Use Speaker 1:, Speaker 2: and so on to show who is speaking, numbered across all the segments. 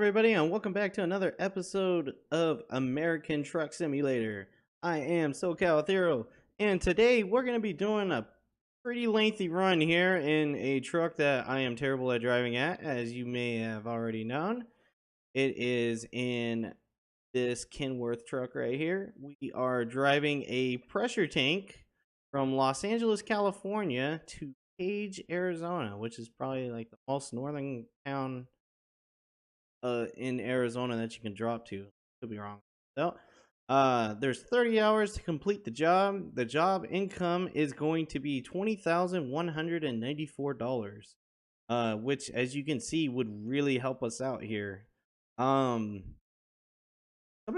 Speaker 1: everybody, and welcome back to another episode of American Truck Simulator. I am SoCal Ethereal, and today we're going to be doing a pretty lengthy run here in a truck that I am terrible at driving at, as you may have already known. It is in this Kenworth truck right here. We are driving a pressure tank from Los Angeles, California to Page, Arizona, which is probably like the most northern town in Arizona that you can drop to. Could be wrong. So, there's 30 hours to complete the job. The job income is going to be $20,194, which, as you can see, would really help us out here. Somebody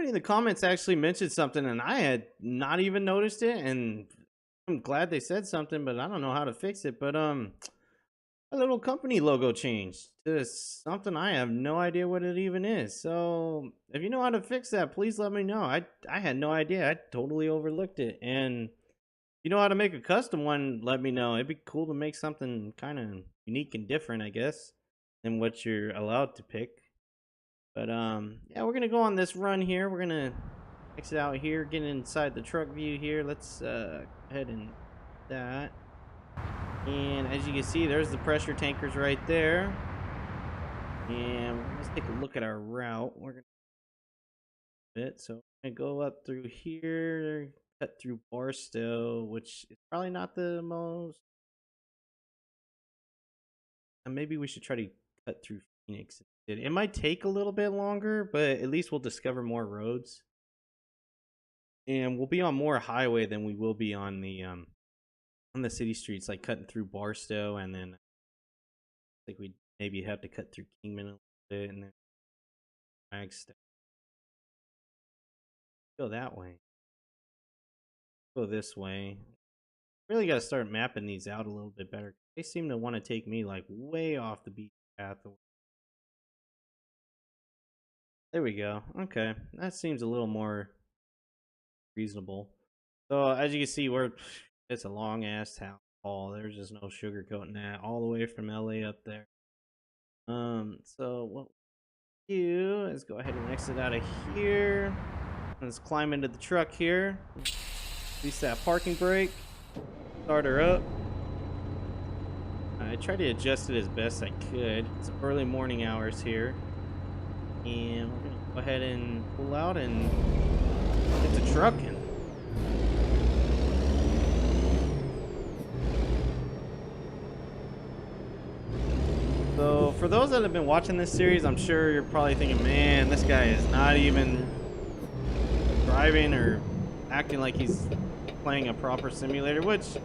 Speaker 1: in the comments actually mentioned something, and I had not even noticed it, and I'm glad they said something, but I don't know how to fix it. But a little company logo changed to something I have no idea what it even is. So if you know how to fix that, please let me know. I had no idea. I totally overlooked it. And if you know how to make a custom one, let me know. It'd be cool to make something kind of unique and different, I guess, than what you're allowed to pick. But yeah, we're gonna go on this run here. We're gonna exit out here, get inside the truck view here. Let's go ahead and do that. And as you can see, there's the pressure tankers right there. And let's take a look at our route. We're gonna so we're gonna go up through here, cut through Barstow, which is probably not the most. And maybe we should try to cut through Phoenix. It might take a little bit longer, but at least we'll discover more roads. And we'll be on more highway than we will be on the city streets, like cutting through Barstow, and then I think we maybe have to cut through Kingman a little bit, and then Flagstaff. Go that way. Go this way. Really got to start mapping these out a little bit better. They seem to want to take me like way off the beat path. There we go. Okay, that seems a little more reasonable. So as you can see, it's a long ass town hall. There's just no sugarcoating that. All the way from LA up there. So what we'll do is go ahead and exit out of here. Let's climb into the truck here. Release that parking brake. Start her up. I tried to adjust it as best I could. It's early morning hours here. And we're gonna go ahead and pull out and get the truck in. So for those that have been watching this series, I'm sure you're probably thinking, man, this guy is not even driving or acting like he's playing a proper simulator, which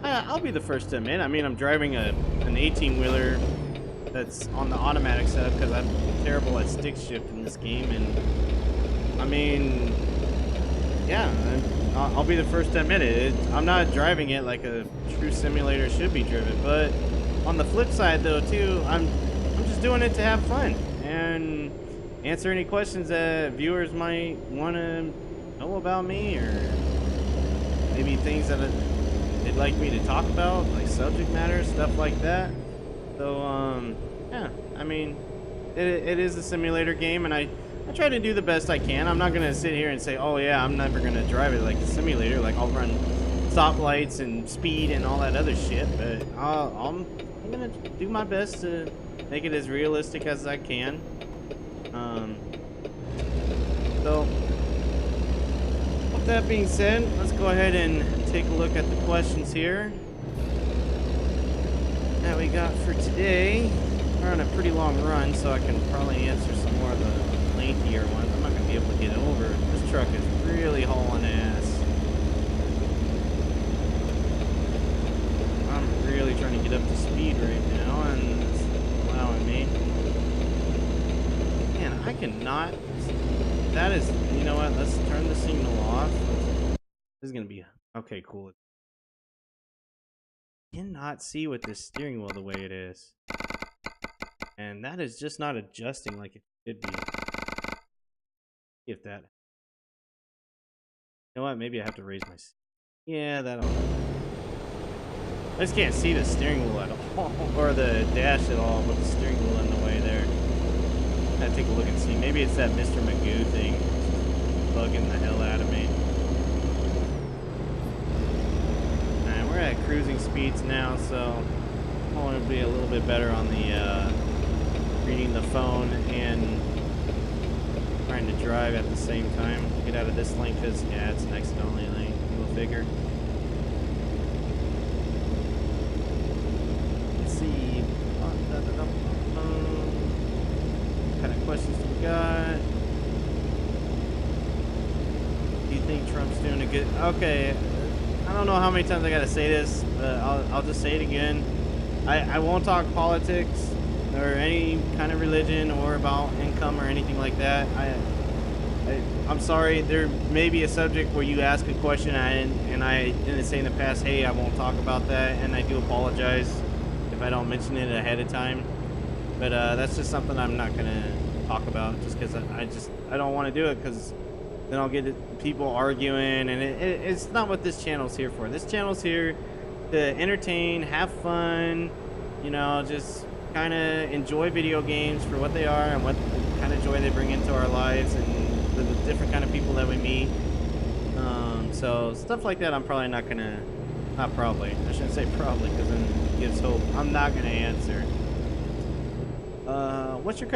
Speaker 1: I'll be the first to admit. I mean, I'm driving an 18-wheeler that's on the automatic setup because I'm terrible at stick shift in this game. And I mean, yeah, I'll be the first to admit it. I'm not driving it like a true simulator should be driven, but on the flip side, though, too, I'm just doing it to have fun and answer any questions that viewers might want to know about me, or maybe things that they'd like me to talk about, like subject matter, stuff like that. So, yeah, I mean, it is a simulator game, and I try to do the best I can. I'm not going to sit here and say, oh, yeah, I'm never going to drive it like a simulator. Like, I'll run stoplights and speed and all that other shit, but I'm gonna do my best to make it as realistic as I can. So with that being said, let's go ahead and take a look at the questions here that we got for today. We're on a pretty long run, so I can probably answer some more of the lengthier ones. I'm not gonna be able to get over. This truck is really hauling ass. Really trying to get up to speed right now, and it's allowing me. Man, I cannot. That is, you know what? Let's turn the signal off. This is gonna be okay. Cool. I cannot see with this steering wheel the way it is, and that is just not adjusting like it should be. If that, you know what? Maybe I have to raise my. Yeah, that'll. I just can't see the steering wheel at all, or the dash at all, with the steering wheel in the way there. Gotta take a look and see. Maybe it's that Mr. Magoo thing. Bugging the hell out of me. Alright, we're at cruising speeds now, so I want to be a little bit better on the reading the phone and trying to drive at the same time. Get out of this lane because, yeah, it's an exit only lane. Go figure. Let's see. What kind of questions do we got? Do you think Trump's doing a good... Okay, I don't know how many times I gotta say this, but I'll just say it again. I won't talk politics or any kind of religion or about income or anything like that. I'm sorry, there may be a subject where you ask a question and I didn't say in the past, hey, I won't talk about that, and I do apologize if I don't mention it ahead of time. But that's just something I'm not gonna talk about just because I don't want to do it, because then I'll get people arguing, and it's not what this channel's here for. This channel's here to entertain, have fun, you know, just kind of enjoy video games for what they are and what kind of joy they bring into our lives and the different kind of people that we meet. So stuff like that I'm probably not gonna, not probably, I shouldn't say probably because then it gives hope. I'm not gonna answer. What's your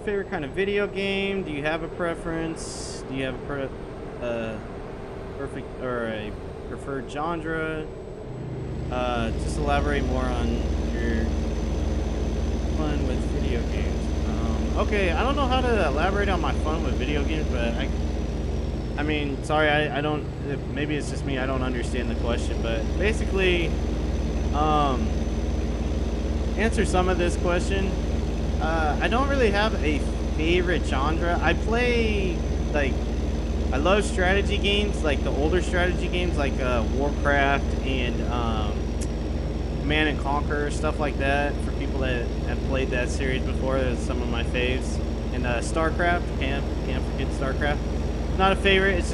Speaker 1: favorite kind of video game? Do you have a preference? Do you have a perfect or a preferred genre? Just elaborate more on your fun with video games. Okay, I don't know how to elaborate on my fun with video games, but I mean, sorry, I don't, maybe it's just me, I don't understand the question, but basically, answer some of this question. I don't really have a favorite genre. I play, like, I love strategy games, like the older strategy games, like Warcraft and Command and Conquer, stuff like that. For people that have played that series before, there's some of my faves. And StarCraft, can't forget StarCraft. Not a favorite. It's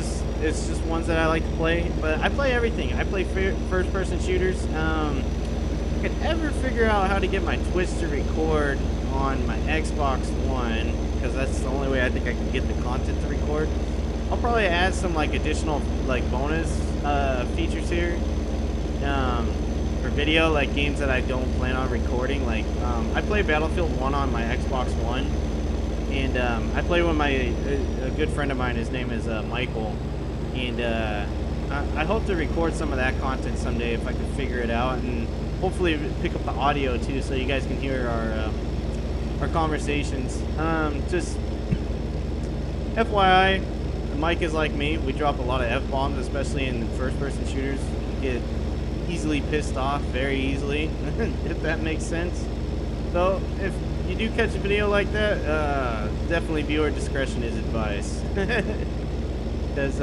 Speaker 1: just ones that I like to play. But I play everything. I play first-person shooters. If I could ever figure out how to get my Twitch to record on my Xbox One, because that's the only way I think I can get the content to record, I'll probably add some like additional like bonus features here for video, like games that I don't plan on recording. Like I play Battlefield 1 on my Xbox One, and I play with a good friend of mine. His name is Michael, and I hope to record some of that content someday if I can figure it out, and hopefully pick up the audio too, so you guys can hear our conversations. Just FYI, Mike is like me. We drop a lot of F-bombs, especially in first-person shooters. You get easily pissed off very easily, if that makes sense. So if you do catch a video like that, definitely viewer discretion is advised, because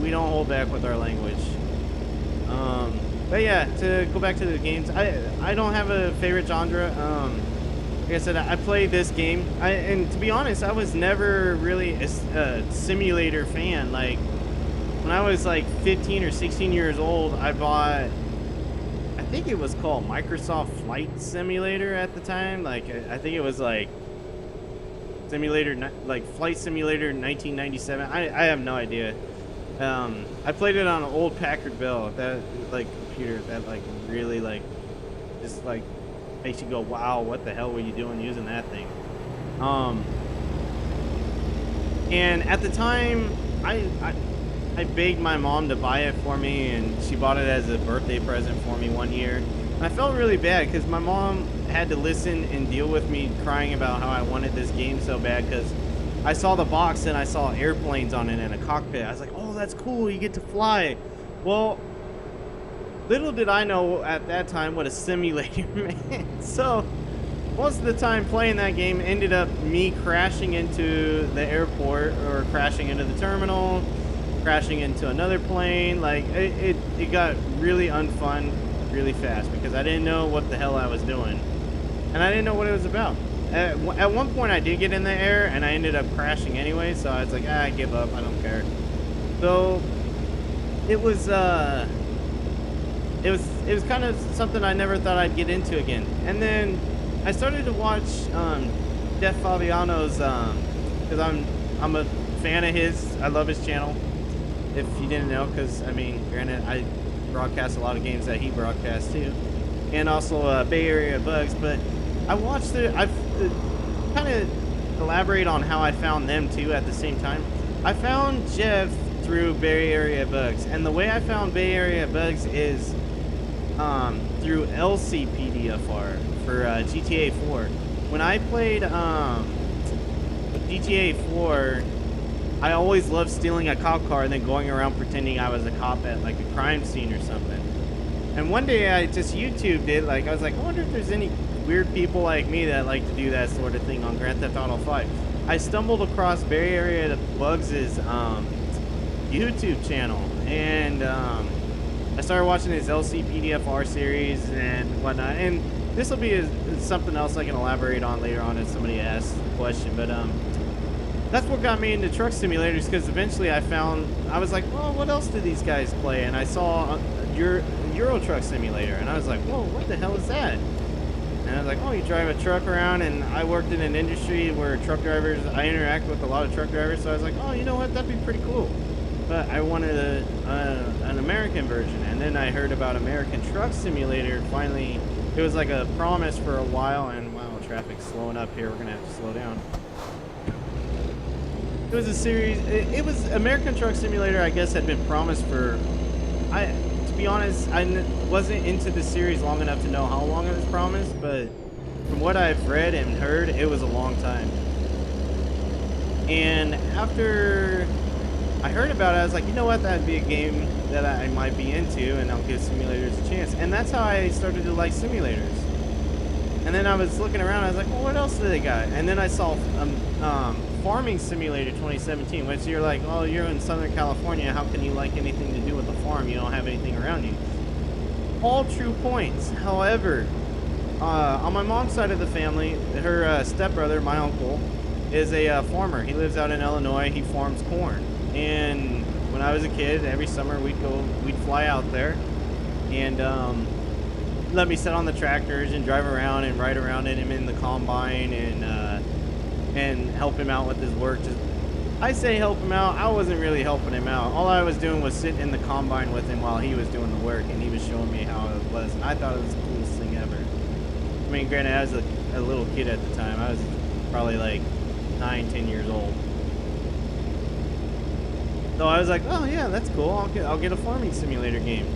Speaker 1: we don't hold back with our language. But yeah, to go back to the games, I don't have a favorite genre. Like I said, I play this game, and to be honest, I was never really a simulator fan. Like, when I was like 15 or 16 years old, I bought, I think it was called Microsoft Flight Simulator at the time. Like, I think it was like Flight Simulator 1997. I have no idea. I played it on an old Packard Bell, that like computer that like really like just like makes you go, wow, what the hell were you doing using that thing? And at the time, I begged my mom to buy it for me, and she bought it as a birthday present for me one year. And I felt really bad because my mom had to listen and deal with me crying about how I wanted this game so bad, because I saw the box and I saw airplanes on it and a cockpit. I was like, oh, that's cool, you get to fly. Well, little did I know at that time what a simulator meant. So most of the time playing that game ended up me crashing into the airport or crashing into the terminal, crashing into another plane. Like it got really unfun really fast because I didn't know what the hell I was doing, and I didn't know what it was about. At one point I did get in the air and I ended up crashing anyway, so I was like, I give up, I don't care. So it was kind of something I never thought I'd get into again. And then I started to watch Jeff Fabiano's, because I'm a fan of his. I love his channel. If you didn't know, because I mean, granted, I broadcast a lot of games that he broadcasts too, and also Bay Area Bugs. But I watched I've kind of elaborate on how I found them too at the same time. I found Jeff through Bay Area Bugs, and the way I found Bay Area Bugs is through LCPDFR for GTA 4. When I played GTA 4, I always loved stealing a cop car and then going around pretending I was a cop at like a crime scene or something. And one day I just YouTubed it. Like I was like, I wonder if there's any weird people like me that like to do that sort of thing on Grand Theft Auto 5. I stumbled across Bay Area Bugs' YouTube channel, and I started watching his LCPDFR series and whatnot. And this will be something else I can elaborate on later on if somebody asks the question. But that's what got me into truck simulators, because eventually I was like, well, what else do these guys play? And I saw Euro Truck Simulator, and I was like, whoa, what the hell is that? And I was like, oh, you drive a truck around, and I worked in an industry where I interact with a lot of truck drivers, so I was like, oh, you know what, that'd be pretty cool. But I wanted an American version, and then I heard about American Truck Simulator. Finally, it was like a promise for a while, and wow, traffic's slowing up here, we're gonna have to slow down. It was a series, it was American Truck Simulator, I guess, had been promised for, to be honest, I wasn't into the series long enough to know how long it was promised, but from what I've read and heard, it was a long time. And after I heard about it, I was like, you know what, that'd be a game that I might be into, and I'll give simulators a chance. And that's how I started to like simulators. And then I was looking around, I was like, well, what else do they got? And then I saw Farming Simulator 2017, which you're like, oh, you're in Southern California, how can you like anything to do with a farm? You don't have anything around you. All true points. However, on my mom's side of the family, her stepbrother, my uncle, is a farmer. He lives out in Illinois. He farms corn. And when I was a kid, every summer we'd fly out there and let me sit on the tractors and drive around and ride around in him in the combine and help him out with his work. I say help him out, I wasn't really helping him out. All I was doing was sitting in the combine with him while he was doing the work, and he was showing me how it was, and I thought it was the coolest thing ever. I mean, granted, I was a little kid at the time. I was probably like 9-10 years old. So I was like, oh yeah, that's cool, I'll get a farming simulator game.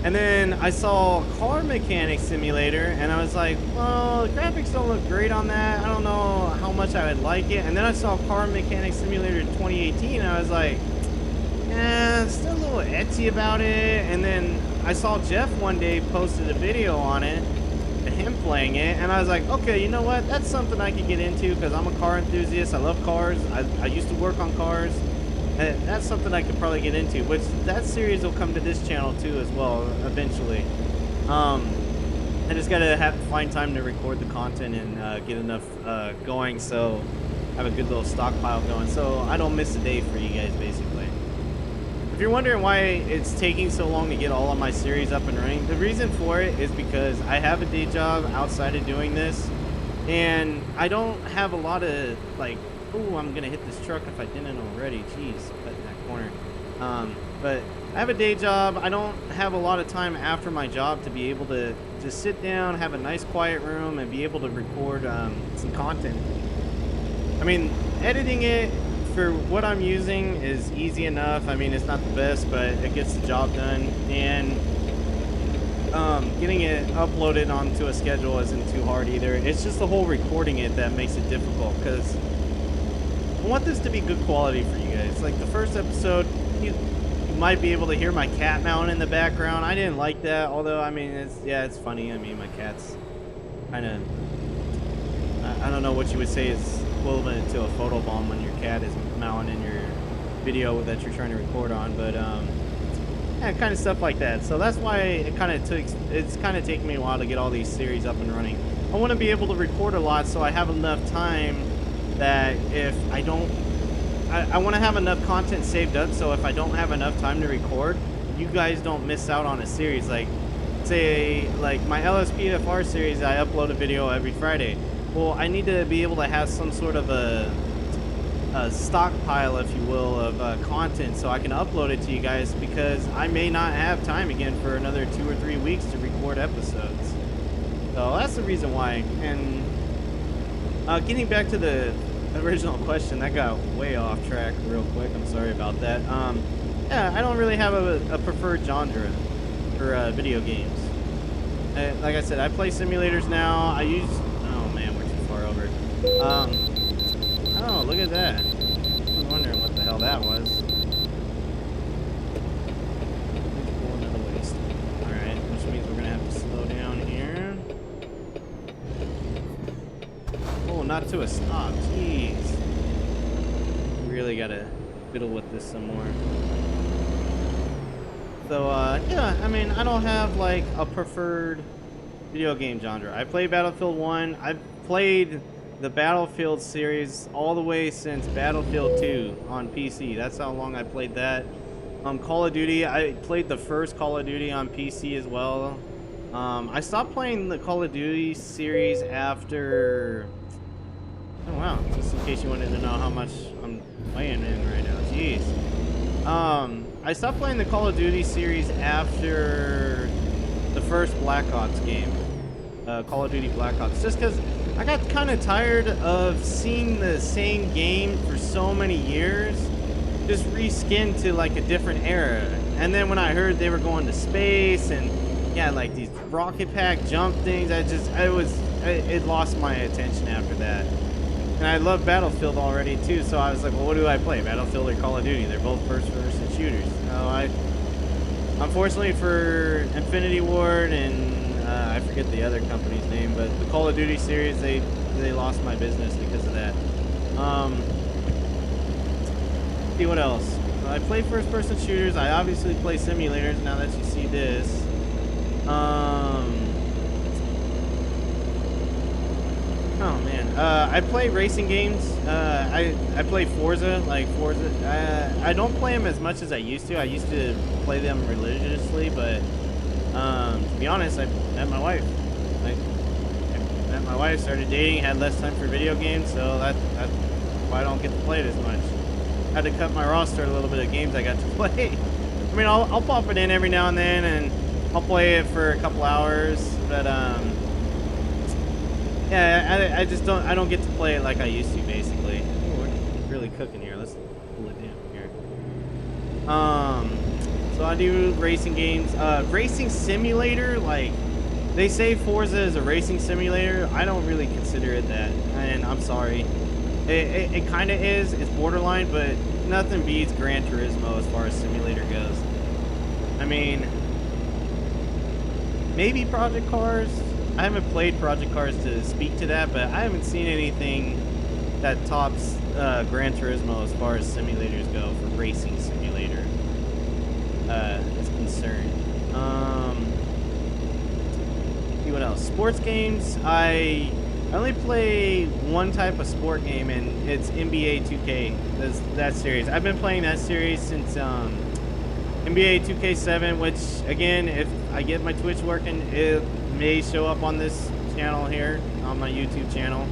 Speaker 1: And then I saw Car Mechanic Simulator, and I was like, well, the graphics don't look great on that. I don't know how much I would like it. And then I saw Car Mechanic Simulator 2018, and I was like, still a little etsy about it. And then I saw Jeff one day posted a video on it, him playing it, and I was like, okay, you know what? That's something I could get into, because I'm a car enthusiast. I love cars. I used to work on cars. That's something I could probably get into, which that series will come to this channel too as well eventually. I just gotta find time to record the content and get enough going, so I have a good little stockpile going, so I don't miss a day for you guys basically. If you're wondering why it's taking so long to get all of my series up and running, the reason for it is because I have a day job outside of doing this, and I don't have a lot of like, ooh, I'm gonna hit this truck if I didn't already. Jeez, cut in that corner. But I have a day job. I don't have a lot of time after my job to be able to just sit down, have a nice quiet room, and be able to record some content. I mean, editing it for what I'm using is easy enough. I mean, it's not the best, but it gets the job done. And getting it uploaded onto a schedule isn't too hard either. It's just the whole recording it that makes it difficult, because I want this to be good quality for you guys. Like the first episode, you might be able to hear my cat meowing in the background. I didn't like that, although I mean, it's funny. I mean, my cat's kind of, I don't know what you would say is equivalent to a photobomb when your cat is meowing in your video that you're trying to record on, but yeah, kind of stuff like that. So that's why it's kind of taking me a while to get all these series up and running. I want to be able to record a lot so I have enough time that if I don't, I want to have enough content saved up, so if I don't have enough time to record, you guys don't miss out on a series. Like, say, like my LSPDFR series, I upload a video every Friday. well, I need to be able to have some sort of a stockpile, if you will, of content so I can upload it to you guys, because I may not have time again for another 2 or 3 weeks to record episodes. So that's the reason why. And getting back to the original question, that got way off track real quick. I'm sorry about that. Yeah, I don't really have a preferred genre for video games. Like I said, I play simulators now. Oh man, we're too far over. Oh, look at that. I was wondering what the hell that was. Alright, which means we're gonna have to slow down here. Oh, not to a stop. Jeez. Really gotta fiddle with this some more. So, yeah, I mean, I don't have, like, a preferred video game genre. I played Battlefield 1. I've played the Battlefield series all the way since Battlefield 2 on PC. That's how long I played that. Call of Duty, I played the first Call of Duty on PC as well. I stopped playing the Call of Duty series after... Oh, wow. Just in case you wanted to know how much I'm weighing in right now. Jeez. I stopped playing the Call of Duty series after the first Black Ops game. Call of Duty Black Ops. Just because I got kind of tired of seeing the same game for so many years. Just reskinned to like a different era. And then when I heard they were going to space and yeah, like these rocket pack jump things, it lost my attention after that. And I love Battlefield already too, so I was like, well, what do I play? Battlefield or Call of Duty? They're both first-person shooters. So unfortunately for Infinity Ward and I forget the other company's name, but the Call of Duty series, they lost my business because of that. See what else? I play first-person shooters. I obviously play simulators. Now that you see this, oh man, I play racing games. I play Forza, I don't play them as much as I used to. I used to play them religiously, but to be honest, I met my wife. I met my wife, started dating, had less time for video games, so that's why I don't get to play it as much. Had to cut my roster a little bit of games I got to play. I mean, I'll pop it in every now and then, and I'll play it for a couple hours, but yeah, I don't get to play it like I used to, basically. Ooh, we're really cooking here. Let's pull it down here. So I do racing games. Racing simulator, like, they say Forza is a racing simulator. I don't really consider it that, and I'm sorry. It kind of is. It's borderline, but nothing beats Gran Turismo as far as simulator goes. I mean, maybe Project Cars. I haven't played Project Cars to speak to that, but I haven't seen anything that tops Gran Turismo as far as simulators go for racing simulator is concerned. See what else? Sports games. I only play one type of sport game, and it's NBA 2K. That series. I've been playing that series since NBA 2K7, which again, if I get my Twitch working, it may show up on this channel here, on my YouTube channel.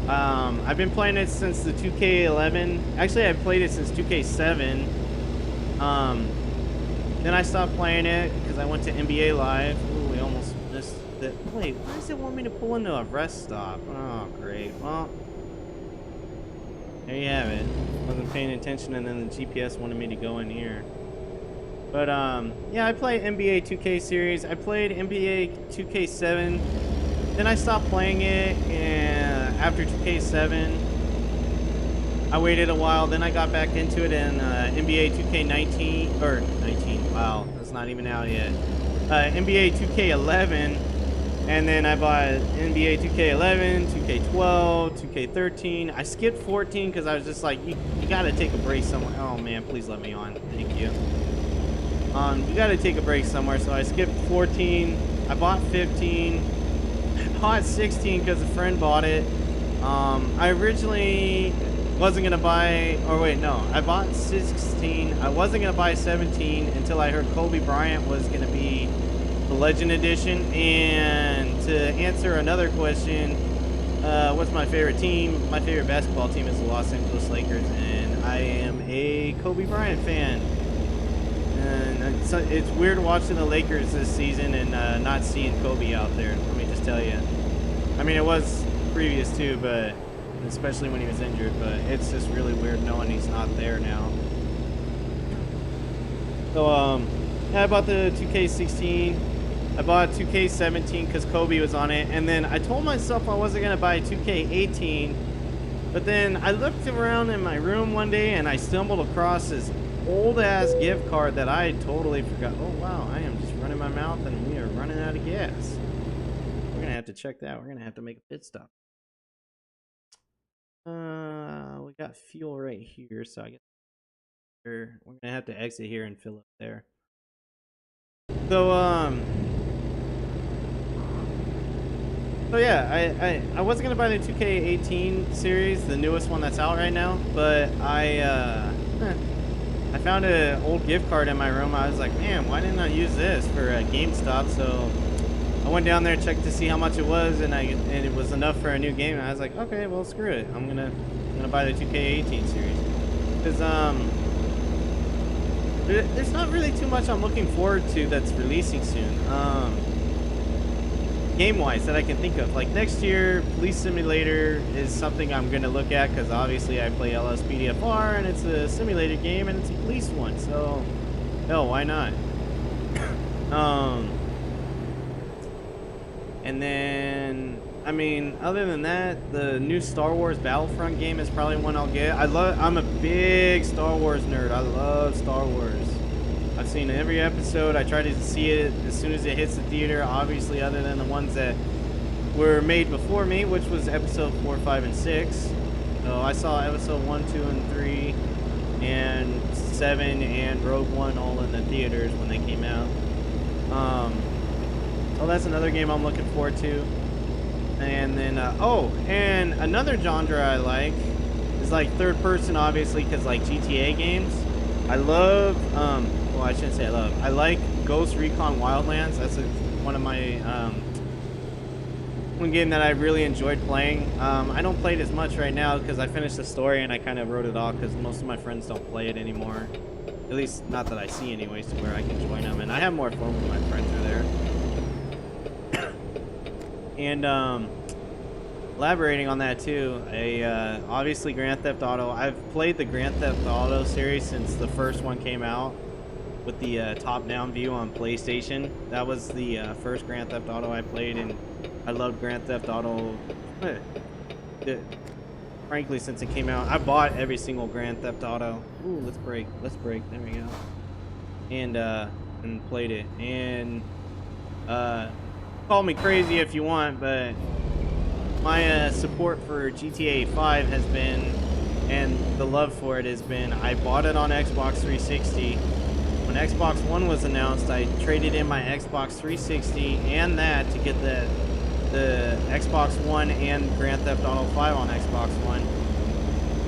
Speaker 1: I've been playing it since the 2K11. Actually, I played it since 2K7. Then I stopped playing it because I went to NBA Live. Ooh, we almost missed it. Wait, why does it want me to pull into a rest stop? Oh, great. Well, there you have it. Wasn't paying attention, and then the GPS wanted me to go in here. But yeah, I play NBA 2K series. I played NBA 2K7. Then I stopped playing it, and after 2K7, I waited a while. Then I got back into it in NBA 2K19 or 19. Wow, that's not even out yet. NBA 2K11, and then I bought NBA 2K11, 2K12, 2K13. I skipped 14 because I was just like, you gotta take a break somewhere. Oh man, please let me on. Thank you. You got to take a break somewhere, so I skipped 14. I bought 15. I bought 16 because a friend bought it. I originally wasn't going to buy, or wait, no. I bought 16. I wasn't going to buy 17 until I heard Kobe Bryant was going to be the Legend Edition. And to answer another question, What's my favorite team? My favorite basketball team is the Los Angeles Lakers, and I am a Kobe Bryant fan. And it's weird watching the Lakers this season and not seeing Kobe out there. Let me just tell you. I mean, it was previous too, but especially when he was injured. But it's just really weird knowing he's not there now. So yeah, I bought the 2K16. I bought 2K17 because Kobe was on it, and then I told myself I wasn't gonna buy 2K18. But then I looked around in my room one day and I stumbled across this old ass gift card that I totally forgot. Oh wow, I am just running my mouth and we are running out of gas. We're gonna have to check that. We're gonna have to make a pit stop. We got fuel right here, so I guess we're gonna have to exit here and fill up there. So yeah, I wasn't gonna buy the 2K18 series, the newest one that's out right now, but I found an old gift card in my room. I was like, man, why didn't I use this for GameStop? So I went down there, checked to see how much it was, and it was enough for a new game. And I was like, okay, well screw it, I'm gonna buy the 2K18 series because there's not really too much I'm looking forward to that's releasing soon. Game-wise that I can think of. Like next year, Police Simulator is something I'm going to look at because obviously I play LSPDFR and it's a simulated game and it's a police one. So, hell, why not? And then, I mean, other than that, the new Star Wars Battlefront game is probably one I'll get. I'm a big Star Wars nerd. I love Star Wars. I've seen every episode. I try to see it as soon as it hits the theater, obviously, other than the ones that were made before me, which was episode 4, 5, and 6. So I saw episode 1, 2, and 3, and 7, and Rogue One all in the theaters when they came out. So that's another game I'm looking forward to. And then, and another genre I like is like third person, obviously, because like GTA games. I love, well, I shouldn't say I love. I like Ghost Recon Wildlands. That's one of my, one game that I really enjoyed playing. I don't play it as much right now because I finished the story and I kind of wrote it off because most of my friends don't play it anymore. At least, not that I see anyways, to where I can join them. And I have more fun when my friends are there. And, elaborating on that too, obviously Grand Theft Auto. I've played the Grand Theft Auto series since the first one came out with the top-down view on PlayStation. That was the first Grand Theft Auto I played, and I loved Grand Theft Auto. Frankly, since it came out, I bought every single Grand Theft Auto. Ooh, let's break. There we go. And played it. And call me crazy if you want, but my support for GTA 5 has been, and the love for it has been, I bought it on Xbox 360. When Xbox One was announced, I traded in my Xbox 360 and that to get the Xbox One and Grand Theft Auto 5 on Xbox One.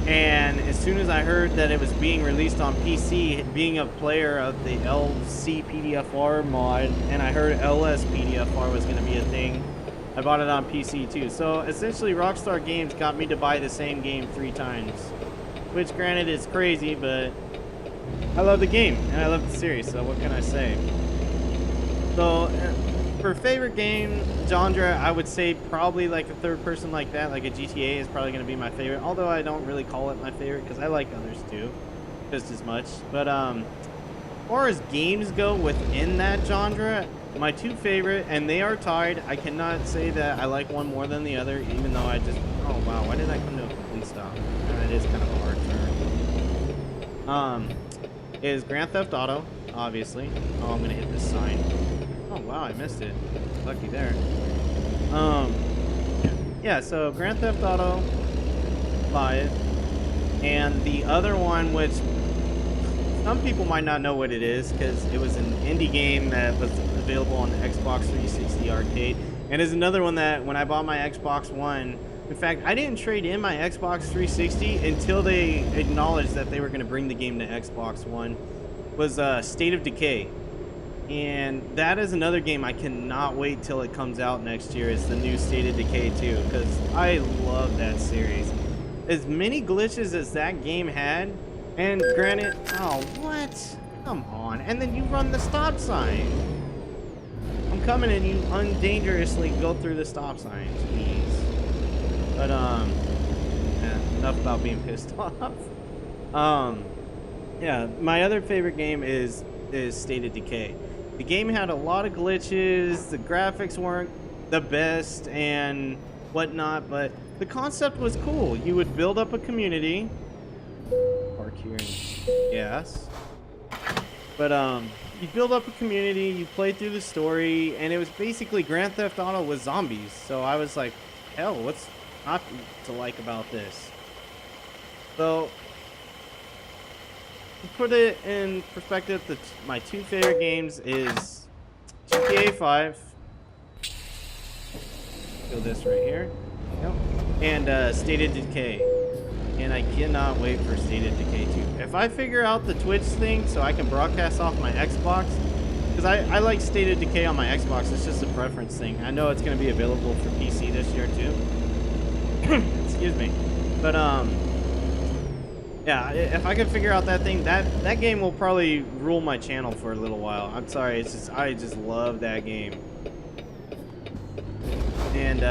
Speaker 1: And as soon as I heard that it was being released on PC, being a player of the LCPDFR mod, and I heard LSPDFR was going to be a thing, I bought it on PC too. So essentially Rockstar Games got me to buy the same game 3 times. Which granted is crazy, but I love the game and I love the series, so what can I say? So for favorite game genre, I would say probably like a third person like that, like a GTA is probably going to be my favorite. Although I don't really call it my favorite because I like others too, just as much. But as far as games go within that genre, my 2 favorite, and they are tied. I cannot say that I like one more than the other, even though I just, oh wow, why did I come to a complete stop? That is kind of a hard turn. Is Grand Theft Auto, obviously. Oh, I'm gonna hit this sign. Oh wow, I missed it. Lucky there. Yeah, so Grand Theft Auto 5, and the other one, which some people might not know what it is because it was an indie game that was available on the Xbox 360 arcade, and is another one that when I bought my Xbox One, in fact, I didn't trade in my Xbox 360 until they acknowledged that they were going to bring the game to Xbox One, was State of Decay. And that is another game I cannot wait till it comes out next year. It's the new State of Decay 2, because I love that series. As many glitches as that game had, and granted, oh, what? Come on. And then you run the stop sign. I'm coming and you undangerously go through the stop sign. Jeez. But, yeah, enough about being pissed off. Yeah, my other favorite game is State of Decay. The game had a lot of glitches, the graphics weren't the best and whatnot, but the concept was cool. You would build up a community. Park here. Yes. But you build up a community, you play through the story, and it was basically Grand Theft Auto with zombies. So I was like, hell, what's not to like about this? So to put it in perspective, my two favorite games is GTA 5. Go this right here. Yep. And State of Decay. And I cannot wait for State of Decay 2. If I figure out the Twitch thing so I can broadcast off my Xbox, because I like State of Decay on my Xbox, it's just a preference thing. I know it's going to be available for PC this year too. Excuse me. But yeah, if I can figure out that thing, that game will probably rule my channel for a little while. I'm sorry, it's just I just love that game. And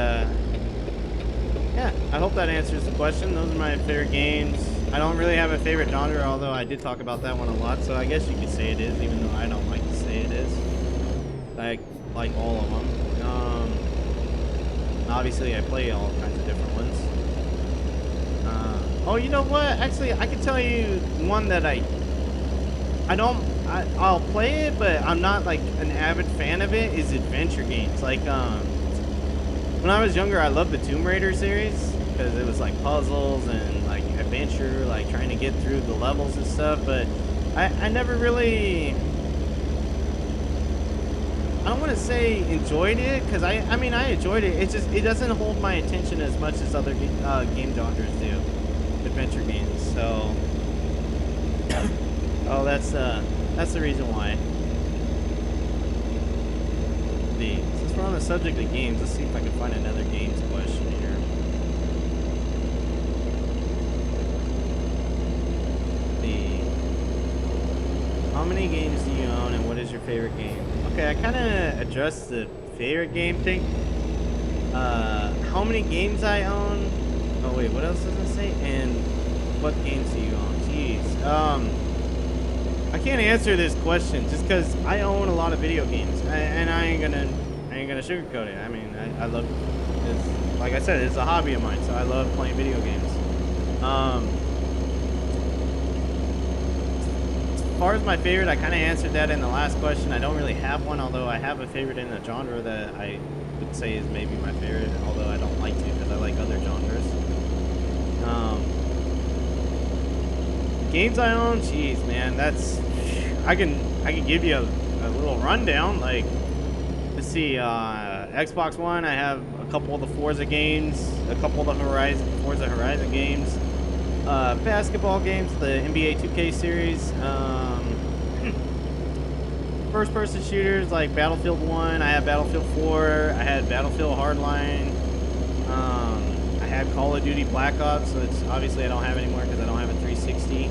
Speaker 1: yeah, I hope that answers the question. Those are my favorite games. I don't really have a favorite genre, although I did talk about that one a lot, so I guess you could say it is, even though I don't like to say it is. I like all of them. Obviously, I play all kinds of different ones. Oh, you know what? Actually, I can tell you one that I'll play it, but I'm not like an avid fan of it, is adventure games. Like, when I was younger, I loved the Tomb Raider series because it was like puzzles and like adventure, like trying to get through the levels and stuff. But I never really, I don't want to say enjoyed it, because I mean I enjoyed it. It doesn't hold my attention as much as other game genres do, adventure games. So oh, that's the reason why. Since we're on the subject of games, let's see if I can find another games question here. How many games do you own and what is your favorite game? Okay, I kind of addressed the favorite game thing. How many games I own? Oh wait, what else does it say? And what games do you own? Jeez. I can't answer this question just because I own a lot of video games, and I ain't gonna sugarcoat it. I mean, I love it. Like I said, it's a hobby of mine, so I love playing video games. As far as my favorite, I kind of answered that in the last question. I don't really have one, although I have a favorite in a genre that I would say is maybe my favorite, although I don't like to because I like other genres. Games I own, jeez, man, that's I can give you a little rundown. Like, let's see, Xbox One, I have a couple of the Forza games, a couple of the Forza Horizon games, basketball games, the NBA 2K series, first-person shooters like Battlefield 1. I have Battlefield 4. I had Battlefield Hardline. I had Call of Duty Black Ops, so it's obviously I don't have anymore because I don't have a 360.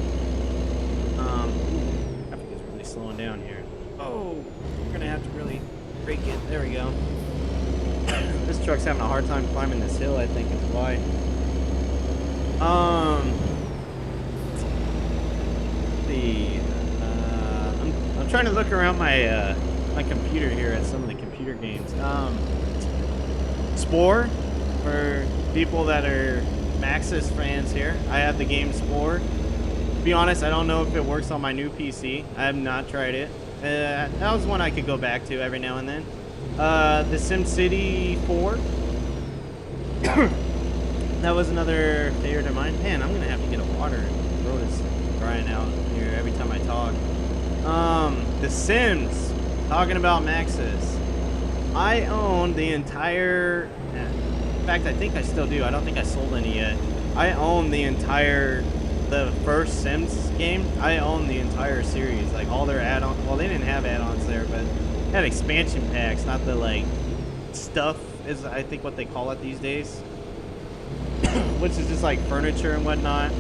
Speaker 1: Traffic is really slowing down here. Oh, we're gonna have to really brake it. There we go. This truck's having a hard time climbing this hill, I think is why. I'm trying to look around my my computer here at some of the computer games. Spore, for people that are Maxis fans here, I have the game Spore. To be honest, I don't know if it works on my new PC. I have not tried it. That was one I could go back to every now and then. The SimCity 4. That was another favorite of mine. Man, I'm gonna have to get a water. The throat is drying out here every time I talk. The Sims. Talking about Maxis. I own the entire. In fact, I think I still do. I don't think I sold any yet. I own the entire the first Sims game, I own the entire series, like all their add-ons. Well, they didn't have add-ons there, but they had expansion packs, not the like stuff is I think what they call it these days, which is just like furniture and whatnot.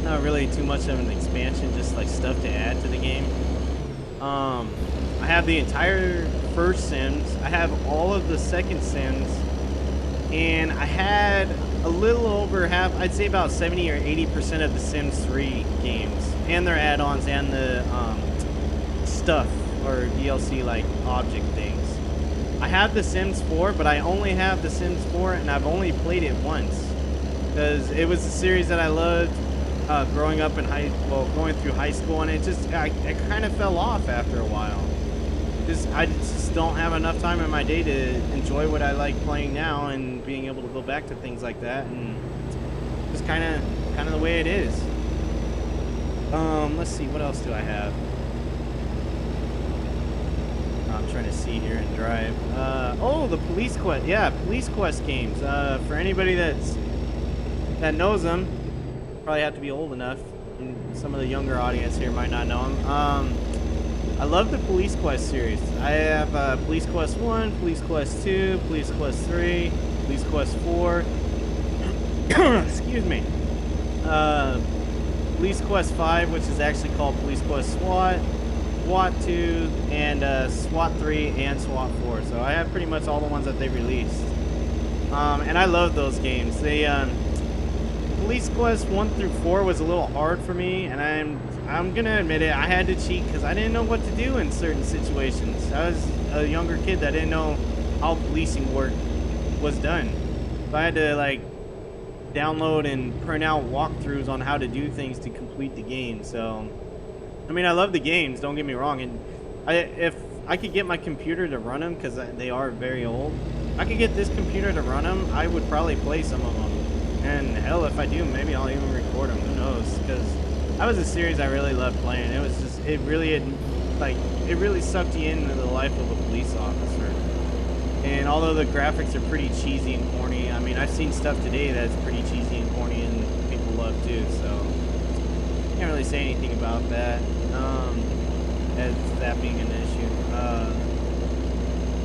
Speaker 1: Not really too much of an expansion, just like stuff to add to the game. I have the entire first Sims. I have all of the second Sims, and I had a little over half, I'd say about 70 or 80% of the Sims 3 games and their add-ons and the stuff or DLC like object things. I have the Sims 4, but I only have the Sims 4 and I've only played it once because it was a series that I loved growing up in going through high school, and it kind of fell off after a while. I just don't have enough time in my day to enjoy what I like playing now and being able to go back to things like that, and just kind of the way it is. Let's see, what else do I have? I'm trying to see here and drive. Oh, the Police Quest. Yeah, Police Quest games. For anybody that knows them, probably have to be old enough, and some of the younger audience here might not know them. I love the Police Quest series. I have Police Quest 1, Police Quest 2, Police Quest 3, Police Quest 4. Excuse me. Police Quest 5, which is actually called Police Quest SWAT, SWAT 2, and SWAT 3 and SWAT 4. So I have pretty much all the ones that they released. And I love those games. Police Quest 1 through 4 was a little hard for me, and I'm gonna admit it, I had to cheat because I didn't know what to do in certain situations. I was a younger kid that didn't know how policing work was done. So I had to like download and print out walkthroughs on how to do things to complete the game. So, I mean, I love the games, don't get me wrong, and if I could get my computer to run them, because they are very old, if I could get this computer to run them, I would probably play some of them. And hell, if I do, maybe I'll even record them. Who knows? Because that was a series I really loved playing. It was just, it really sucked you into the life of a police officer. And although the graphics are pretty cheesy and corny, I mean, I've seen stuff today that's pretty cheesy and corny and people love too. So can't really say anything about that. As that being an issue.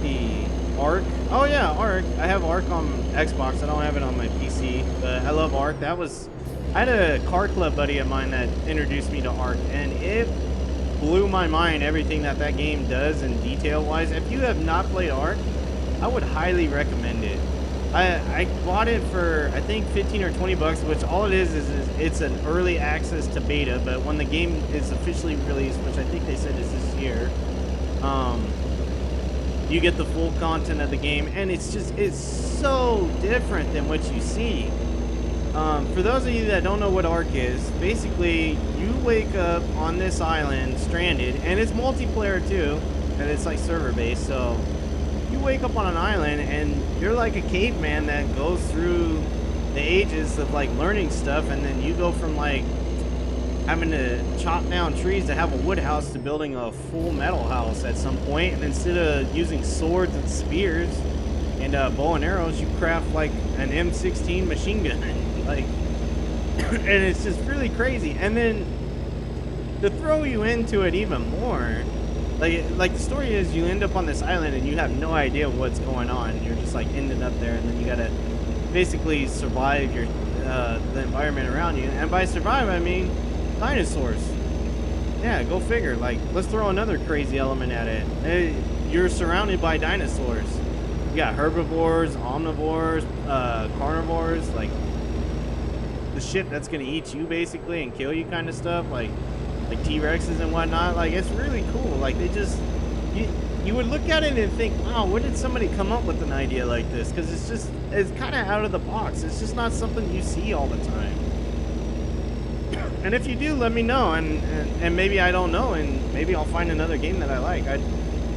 Speaker 1: The Ark. Oh yeah, Ark. I have Ark on Xbox. I don't have it on my PC, but I love Ark. I had a car club buddy of mine that introduced me to Ark, and it blew my mind, everything that game does and detail-wise. If you have not played Ark, I would highly recommend it. I bought it for, I think, 15 or 20 bucks, which all it is it's an early access to beta, but when the game is officially released, which I think they said is this year, you get the full content of the game, and it's so different than what you see. For those of you that don't know what Ark is, basically you wake up on this island stranded, and it's multiplayer too, and it's like server based. So you wake up on an island and you're like a caveman that goes through the ages of like learning stuff, and then you go from like having to chop down trees to have a wood house to building a full metal house at some point. And instead of using swords and spears and bow and arrows, you craft like an M16 machine gun. Like, and it's just really crazy. And then to throw you into it even more, like the story is you end up on this island and you have no idea what's going on. You're just like ended up there, and then you gotta basically survive the environment around you. And by survive, I mean dinosaurs. Yeah, go figure. Like, let's throw another crazy element at it. You're surrounded by dinosaurs. You got herbivores, omnivores, carnivores, like the shit that's gonna eat you basically and kill you kind of stuff, like T-Rexes and whatnot. Like, it's really cool. Like, they just, you would look at it and think, wow, where did somebody come up with an idea like this? Because it's kind of out of the box. It's just not something you see all the time. And if you do, let me know, and maybe I don't know, and maybe I'll find another game that I like.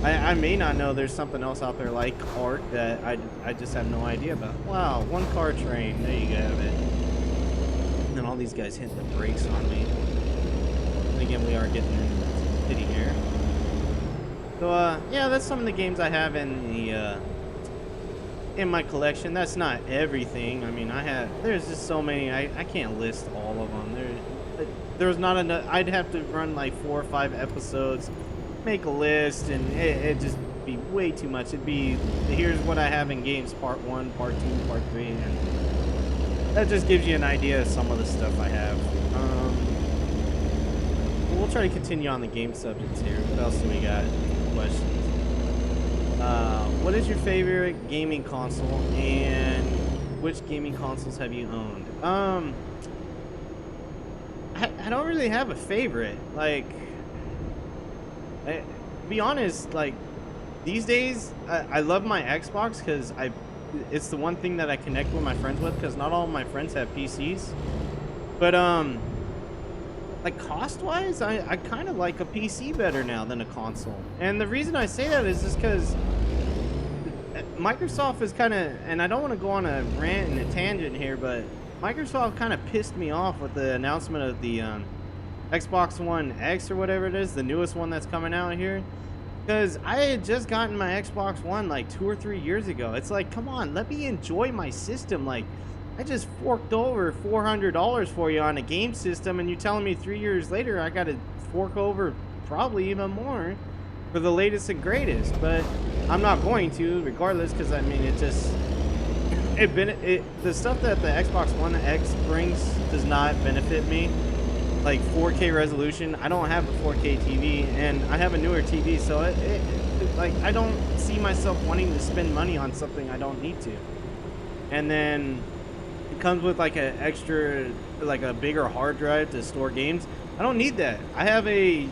Speaker 1: I may not know there's something else out there like Ark that I just have no idea about. Wow, one car train. There you have it. And then all these guys hitting the brakes on me. And again, we are getting into the city here. So yeah, that's some of the games I have in my collection. That's not everything. I mean, there's just so many. I can't list all of them. There's not enough. I'd have to run like 4 or 5 episodes, make a list, and it'd just be way too much. It'd be, here's what I have in games, part 1, part 2, part 3, and that just gives you an idea of some of the stuff I have. We'll try to continue on the game subjects here. What else do we got? Questions. What is your favorite gaming console, and which gaming consoles have you owned? I don't really have a favorite. Like, to be honest, like, these days, I love my Xbox because it's the one thing that I connect with my friends with, because not all of my friends have PCs. But, like, cost-wise, I kind of like a PC better now than a console. And the reason I say that is just because Microsoft is kind of, and I don't want to go on a rant and a tangent here, but Microsoft kind of pissed me off with the announcement of the Xbox One X or whatever it is, the newest one that's coming out here. Because I had just gotten my Xbox One like 2 or 3 years ago. It's like, come on, let me enjoy my system. Like, I just forked over $400 for you on a game system, and you're telling me 3 years later I got to fork over probably even more for the latest and greatest. But I'm not going to, regardless, because I mean, it just... the stuff that the Xbox One X brings does not benefit me. Like 4K resolution, I don't have a 4K TV, and I have a newer TV, so like, I don't see myself wanting to spend money on something I don't need to. And then it comes with like an extra, like a bigger hard drive to store games. I don't need that. I have a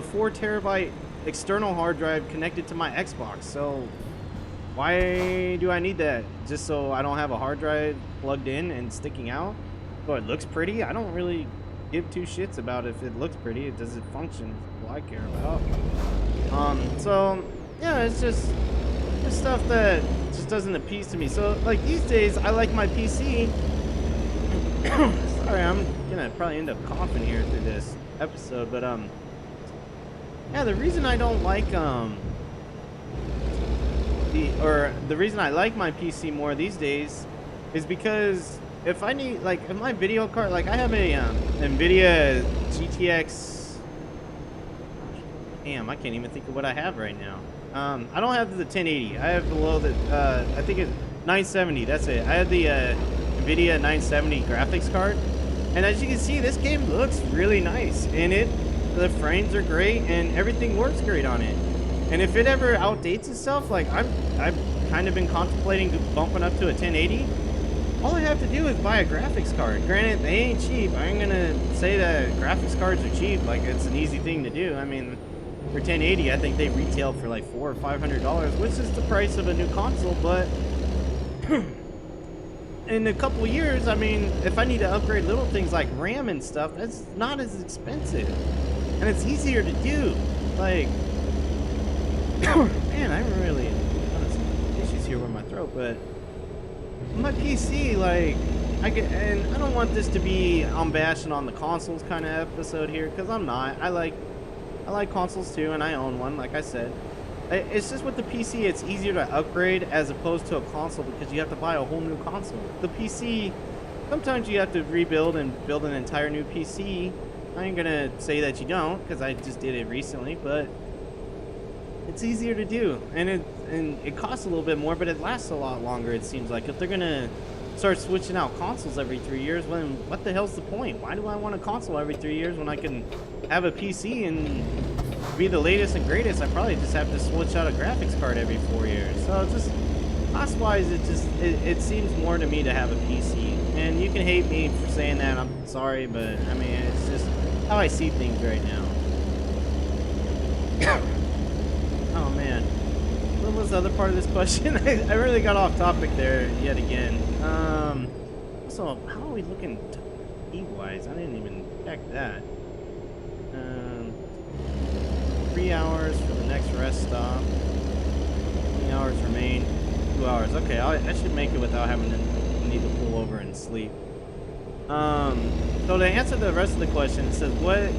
Speaker 1: 4 terabyte external hard drive connected to my Xbox, so why do I need that? Just so I don't have a hard drive plugged in and sticking out? So it looks pretty? I don't really give 2 shits about if it looks pretty. Does it function? That's all I care about. So yeah, it's just stuff that just doesn't appease to me. So like these days, I like my PC. Sorry, I'm gonna probably end up coughing here through this episode, but yeah, the reason I don't like the reason I like my PC more these days is because if I need, like, if my video card, like I have a NVIDIA GTX, damn, I can't even think of what I have right now. I don't have the 1080. I have below the, I think it's 970. That's it. I have the NVIDIA 970 graphics card, and as you can see, this game looks really nice, and the frames are great, and everything works great on it. And if it ever outdates itself, like I've kind of been contemplating bumping up to a 1080. All I have to do is buy a graphics card. Granted, they ain't cheap. I ain't gonna say that graphics cards are cheap. Like, it's an easy thing to do. I mean, for 1080, I think they retail for like $400 or $500, which is the price of a new console. But in a couple years, I mean, if I need to upgrade little things like RAM and stuff, that's not as expensive, and it's easier to do. Like, man, I'm really having some issues here with my throat, but my PC, like, and I don't want this to be I'm bashing on the consoles kind of episode here, because I'm not. I like consoles too, and I own one, like I said. It's just with the PC, it's easier to upgrade as opposed to a console, because you have to buy a whole new console. The PC, sometimes you have to rebuild and build an entire new PC. I ain't gonna say that you don't, because I just did it recently, but it's easier to do, and it costs a little bit more, but it lasts a lot longer, it seems like. If they're gonna start switching out consoles every 3 years, when what the hell's the point? Why do I want a console every 3 years when I can have a PC and be the latest and greatest? I probably just have to switch out a graphics card every 4 years. So just cost-wise, it seems more to me to have a PC. And you can hate me for saying that, I'm sorry, but I mean, it's just how I see things right now. Oh man, what was the other part of this question? I really got off topic there yet again. So how are we looking speed-wise? I didn't even check that. 3 hours for the next rest stop. 20 hours remain. 2 hours. Okay, I should make it without having to need to pull over and sleep. So to answer the rest of the question, it says, what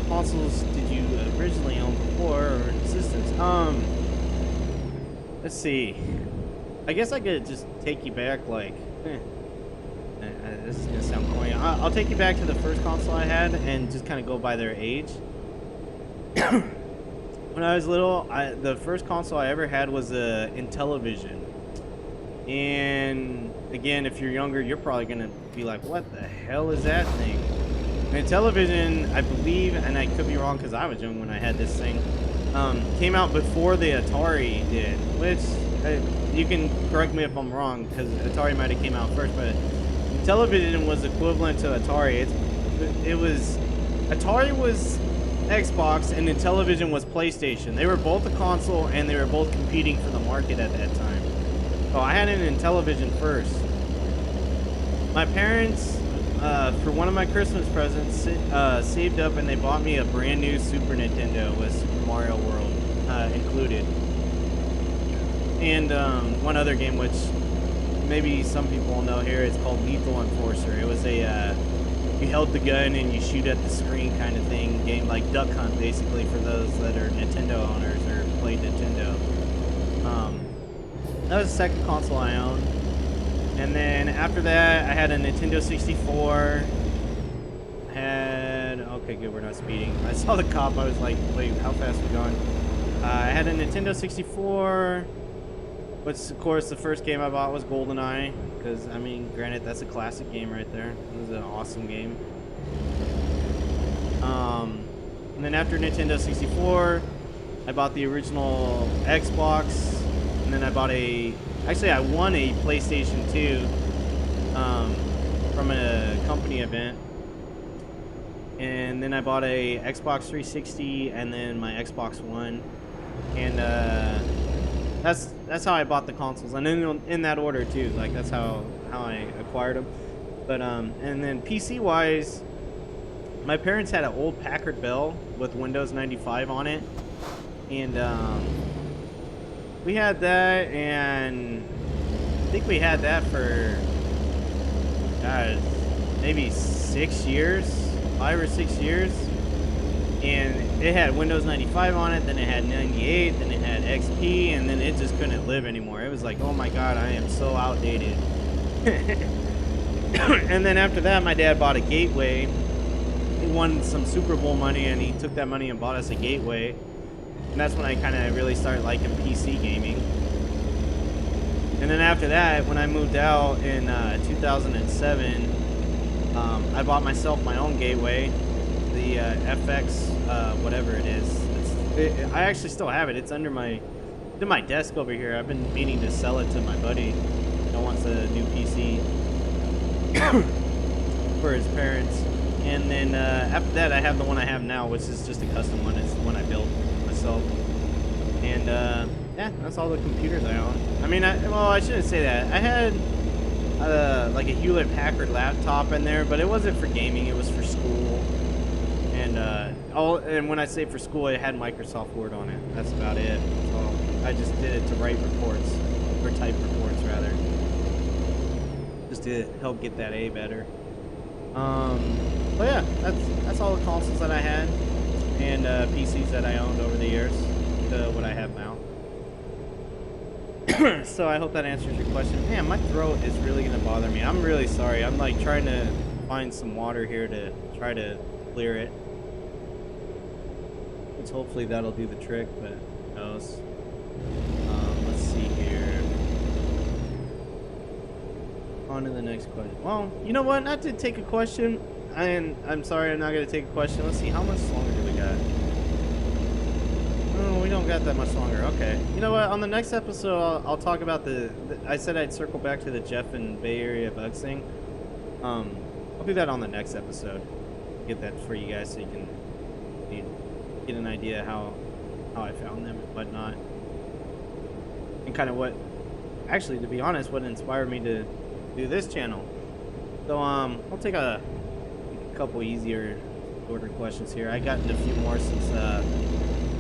Speaker 1: consoles did you originally own before, or Resistance? Let's see. I guess I could just take you back, like, This is gonna sound corny. I'll take you back to the first console I had and just kind of go by their age. When I was little, the first console I ever had was a Intellivision. And again, if you're younger, you're probably gonna be like, "What the hell is that thing?" And Intellivision, I believe, and I could be wrong because I was young when I had this thing, came out before the Atari did. Which you can correct me if I'm wrong because Atari might have came out first, but Intellivision was equivalent to Atari. Atari was Xbox and Intellivision was PlayStation. They were both a console and they were both competing for the market at that time. So I had an Intellivision first. My parents, for one of my Christmas presents, saved up and they bought me a brand new Super Nintendo with Super Mario World included. And one other game which maybe some people will know here, it's called Lethal Enforcer. It was a you held the gun and you shoot at the screen kind of thing, game like Duck Hunt basically for those that are Nintendo owners or played Nintendo. That was the second console I owned. And then after that I had a Nintendo 64. Okay, good, we're not speeding. I saw the cop, I was like, wait, how fast are we going? I had a Nintendo 64, which of course the first game I bought was GoldenEye. Because, I mean, granted, that's a classic game right there. It was an awesome game. And then after Nintendo 64, I bought the original Xbox. And then I bought actually, I won a PlayStation 2 from a company event. And then I bought a Xbox 360 and then my Xbox One. And, that's how I bought the consoles, and in that order too. Like that's how I acquired them. But and then PC wise, my parents had an old Packard Bell with Windows 95 on it, and we had that, and I think we had that for maybe 6 years, 5 or 6 years. And it had Windows 95 on it, then it had 98, then it had XP, and then it just couldn't live anymore. It was like, oh my god, I am so outdated. And then after that, my dad bought a Gateway. He won some Super Bowl money, and he took that money and bought us a Gateway. And that's when I kind of really started liking PC gaming. And then after that, when I moved out in 2007, I bought myself my own Gateway. The FX, whatever it is. I actually still have it. It's under my desk over here. I've been meaning to sell it to my buddy that wants a new PC for his parents. And then after that, I have the one I have now, which is just a custom one. It's the one I built myself. And yeah, that's all the computers I own. I mean, I shouldn't say that. I had like a Hewlett Packard laptop in there, but it wasn't for gaming. It was for school. And when I say for school, it had Microsoft Word on it. That's about it. So I just did it to write reports, or type reports rather, just to help get that A better. But yeah, that's all the consoles that I had and PCs that I owned over the years to what I have now. So I hope that answers your question. Man, my throat is really gonna bother me. I'm really sorry. I'm like trying to find some water here to try to clear it. Which hopefully that'll do the trick, but who knows. Let's see here. On to the next question. Well, you know what? Not to take a question. I'm sorry, I'm not gonna take a question. Let's see, how much longer do we got? Oh, we don't got that much longer. Okay. You know what? On the next episode, I'll talk about I said I'd circle back to the Jeff and Bay Area bugs thing. I'll do that on the next episode. Get that for you guys so you can get an idea how I found them and whatnot, and kind of what, actually, to be honest, what inspired me to do this channel. So I'll take a couple easier, shorter questions here. I gotten a few more since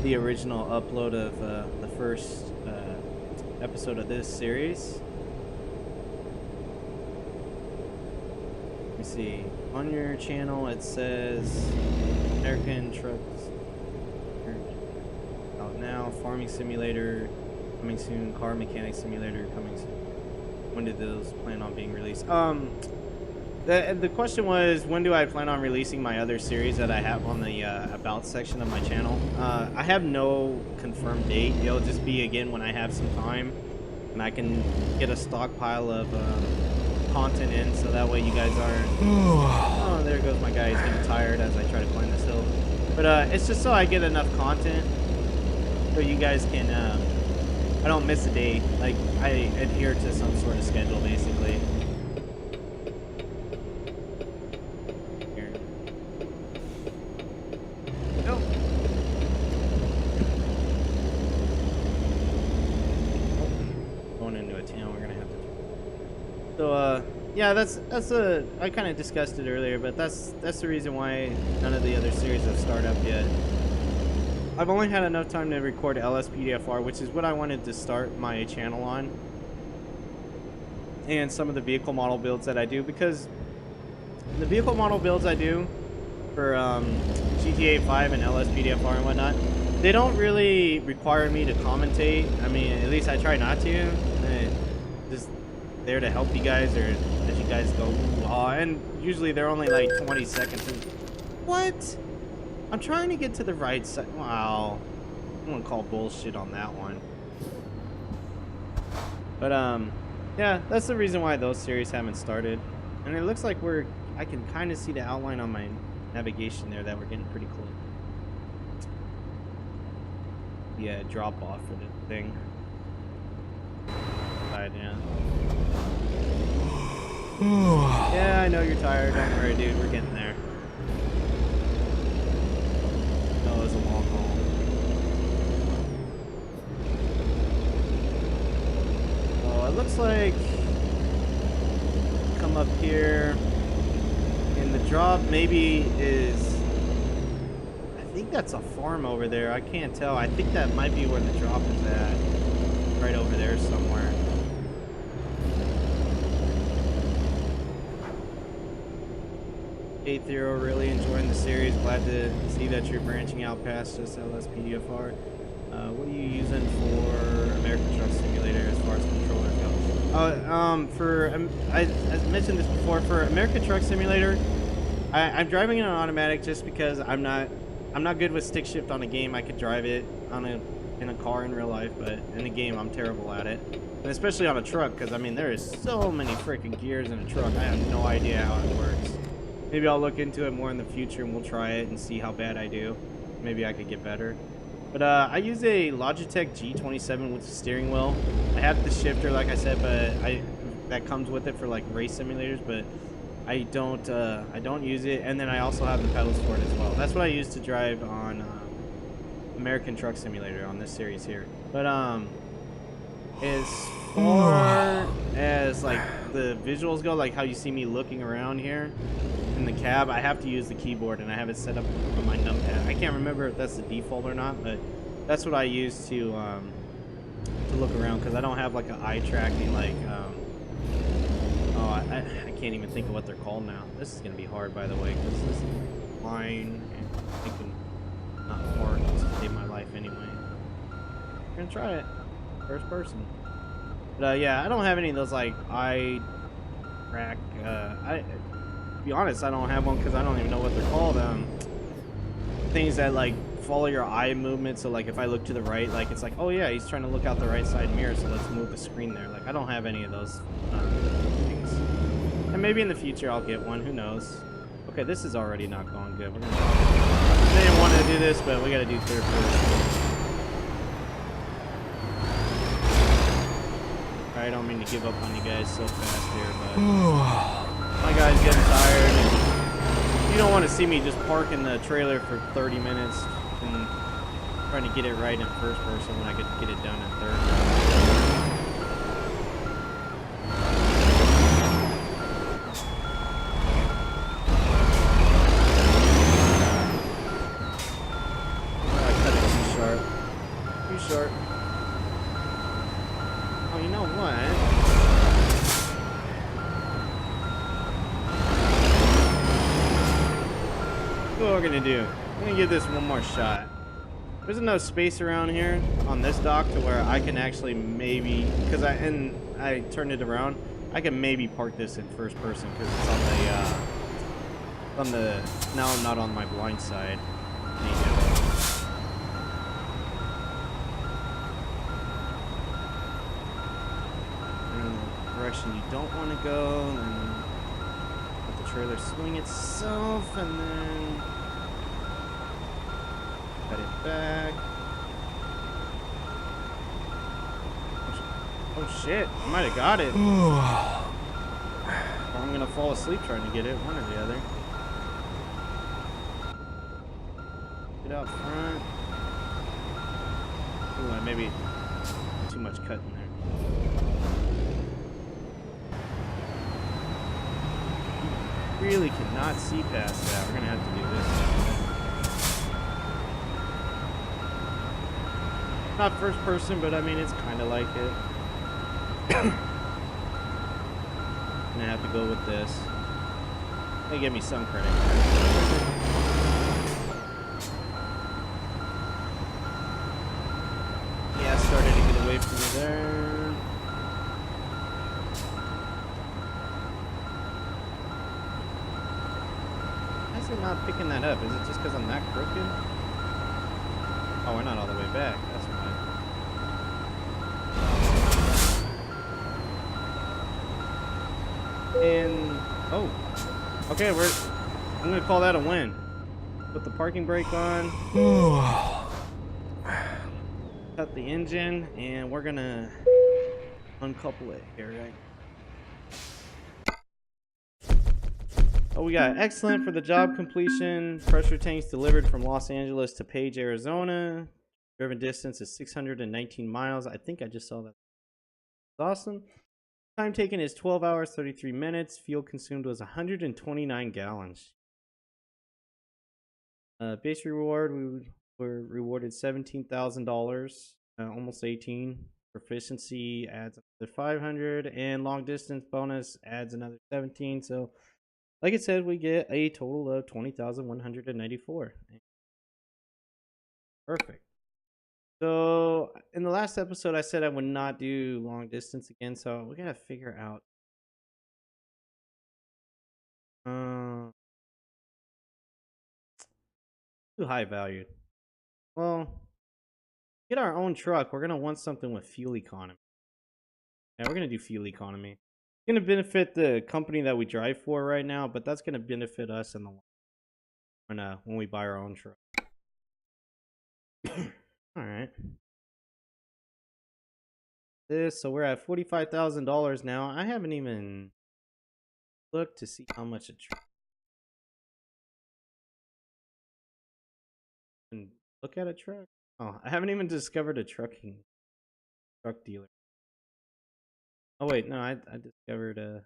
Speaker 1: the original upload of the first episode of this series. Let me see. On your channel, it says American Trucks out now, Farming Simulator coming soon, Car Mechanic Simulator coming soon. When did those plan on being released? The question was, when do I plan on releasing my other series that I have on the about section of my channel? I have no confirmed date. It'll just be again when I have some time and I can get a stockpile of content in, so that way you guys aren't. Oh, there goes my guy. He's getting tired as I try to climb this hill. But it's just so I get enough content so you guys can. I don't miss a day. Like I adhere to some sort of schedule, basically. Yeah, I kind of discussed it earlier, but that's the reason why none of the other series have started up yet. I've only had enough time to record LSPDFR, which is what I wanted to start my channel on, and some of the vehicle model builds that I do, because the vehicle model builds I do for GTA 5 and LSPDFR and whatnot, they don't really require me to commentate. I mean, at least I try not to. Just there to help you guys, or as you guys go, and usually they're only like 20 seconds. What? I'm trying to get to the right side. Wow. I'm gonna call bullshit on that one. But yeah, that's the reason why those series haven't started. And it looks like I can kind of see the outline on my navigation there that we're getting pretty close. Yeah, drop off for the thing. Yeah. Yeah, I know you're tired. Don't worry, dude. We're getting there. That was a long haul. Oh, it looks like come up here, and the drop maybe is. I think that's a farm over there. I can't tell. I think that might be where the drop is at. Right over there somewhere. Thero, really enjoying the series. Glad to see that you're branching out past just LSPDFR. What are you using for American Truck Simulator as far as controllers go? I mentioned this before. For American Truck Simulator, I'm driving in an automatic just because I'm not good with stick shift on a game. I could drive it in a car in real life, but in a game I'm terrible at it, and especially on a truck, because I mean there is so many freaking gears in a truck. I have no idea how it works. Maybe I'll look into it more in the future and we'll try it and see how bad I do. Maybe I could get better. But I use a Logitech G27 with the steering wheel. I have the shifter, like I said, but that comes with it for like race simulators, but I don't use it. And then I also have the pedals for it as well. That's what I use to drive on American Truck Simulator on this series here. But as far as like the visuals go, like how you see me looking around here in the cab, I have to use the keyboard, and I have it set up on my numpad. I can't remember if that's the default or not, but that's what I use to look around, because I don't have like an eye tracking like I can't even think of what they're called now. This is gonna be hard, by the way, because this line and thinking not hard to save my life anyway. I'm gonna try it first person. But yeah, I don't have any of those like eye track. To be honest, I don't have one because I don't even know what they're called. Things that like follow your eye movement. So like if I look to the right, like it's like, oh yeah, he's trying to look out the right side mirror, so let's move the screen there. Like I don't have any of those things. And maybe in the future I'll get one. Who knows? Okay, this is already not going good. We're gonna. I didn't want to do this, but we got to do third first. I don't mean to give up on you guys so fast here, but my guy's getting tired. And you don't want to see me just park in the trailer for 30 minutes and trying to get it right in first person when I could get it done in third. I cut it too sharp. Too short. Oh, you know what? What we're gonna do? I'm gonna give this one more shot. There's enough space around here on this dock to where I can actually maybe, because I turned it around, I can maybe park this in first person because it's on the now I'm not on my blind side. Direction you don't want to go, and then let the trailer swing itself, and then cut it back. Oh shit, I might have got it. Or I'm gonna fall asleep trying to get it, one or the other. Get out front. Ooh, maybe too much cut in there. Really cannot see past that. We're gonna have to do this. Not first person, but I mean it's kind of like it. I'm gonna have to go with this. They give me some credit. Yeah, started to get away from me there. Not picking that up. Is it just because I'm that crooked? Oh, we're not all the way back. That's fine. And oh, okay. I'm gonna call that a win. Put the parking brake on. Cut the engine, and we're gonna uncouple it here, right? Oh, we got excellent for the job completion. Pressure tanks delivered from Los Angeles to Page, Arizona. Driven distance is 619 miles. I think I just saw that. Awesome. Time taken is 12 hours, 33 minutes. Fuel consumed was 129 gallons. Base reward, we were rewarded $17,000, almost 18. Proficiency adds another 500, and long distance bonus adds another 17. So like I said, we get a total of 20,194. Perfect. So in the last episode, I said I would not do long distance again. So we gotta figure out. Too high valued. Well, get our own truck. We're gonna want something with fuel economy. Yeah, we're gonna do fuel economy. It's gonna benefit the company that we drive for right now, but that's gonna benefit us in the when we buy our own truck. All right. So we're at $45,000 now. I haven't even looked to see how much a truck. Look at a truck. Oh, I haven't even discovered a truck dealer. Oh wait, no, I discovered a.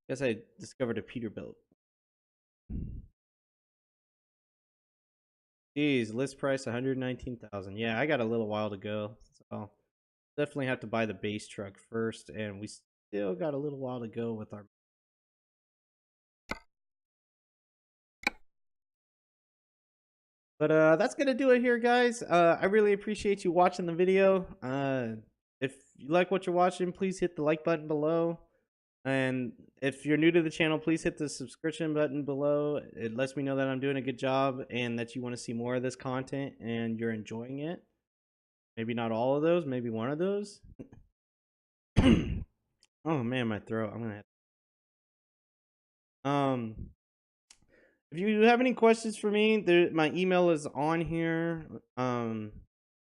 Speaker 1: Guess I discovered a Peterbilt. Geez, list price 119,000. Yeah, I got a little while to go. So definitely have to buy the base truck first, and we still got a little while to go with our. But that's gonna do it here, guys. I really appreciate you watching the video. If you like what you're watching, please hit the like button below. And if you're new to the channel, please hit the subscription button below. It lets me know that I'm doing a good job and that you want to see more of this content and you're enjoying it. Maybe not all of those, maybe one of those. Oh man, my throat. I'm gonna if you have any questions for me, my email is on here. To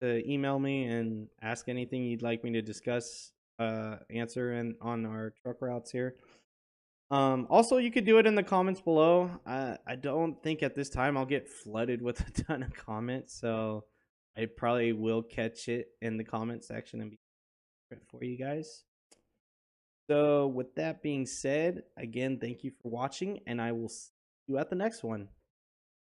Speaker 1: email me and ask anything you'd like me to discuss, answer and on our truck routes here. Also, you could do it in the comments below. I don't think at this time I'll get flooded with a ton of comments, so I probably will catch it in the comment section and be for you guys. So with that being said, again, thank you for watching, and I will see you at the next one.